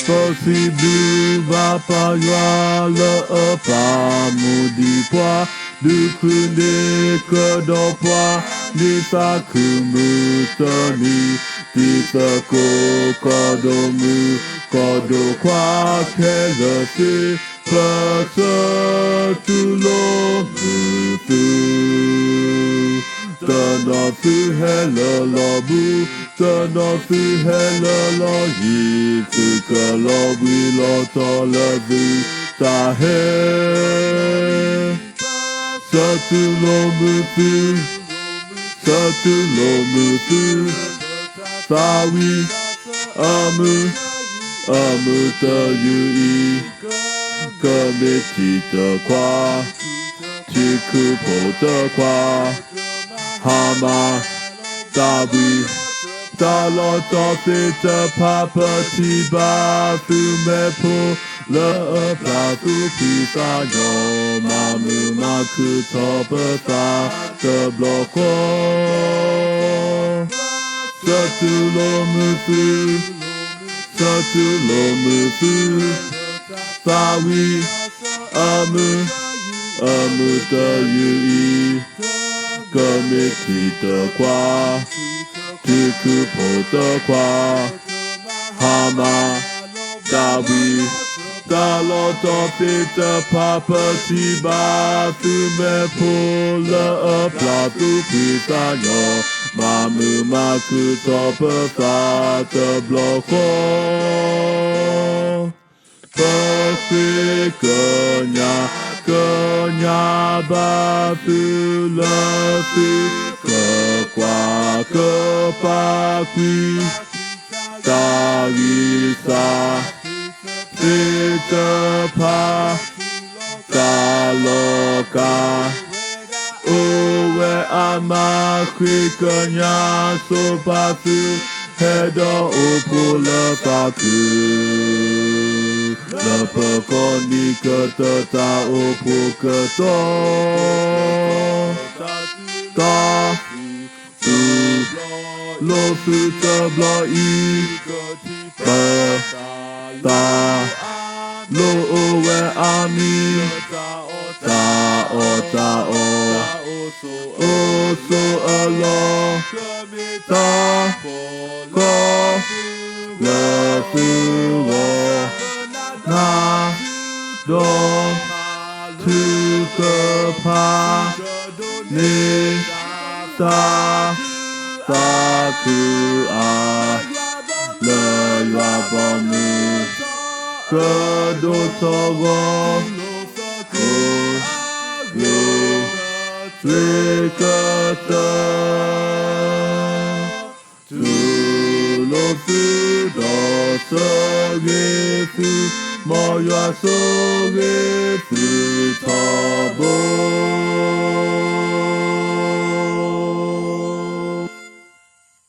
possible va pas le pas maudit poids du n'est que d'emploi ni sa kumutani ni sa kodomu kodo kwa qu'elle place tout l'eau Tanafu hela labu, tanafu hela la yi, fuka la wila ta la vu, ta he. Satu lo mufu, satu lo mufu, sawi, amu ta yui, kameti kwa, chiku po kwa. Hama, Dawi, Dalota, Fita, Papa, Tiba, Fumepo, Le, Plafu, Pisa, Yo, Mamu, Maku, Topa, The Bloco, Satulo, Mufu, Satulo, Mufu, Sawi, Amu, Da, Yui, Committee de quoi, tu coupe de quoi, Hama, Dawi, Dalotopie de Papa Tiba, Fume pour le plateau puissant, Mamu Maku Tope Fa de Bloco, Konya batu lefu Kwa pa kui Tarisa Fita pa Kaloka Uwe ama kui konya sopafu Heda upu le paku Le pekoni que ta upu que ta tu lo su te blai ta lo uwe ami ta o so alo ta ko le fu na do tu que pa ni ta ku a le yua bomu que do togo yo tu que tu lo fu do se fu Moya so ge fu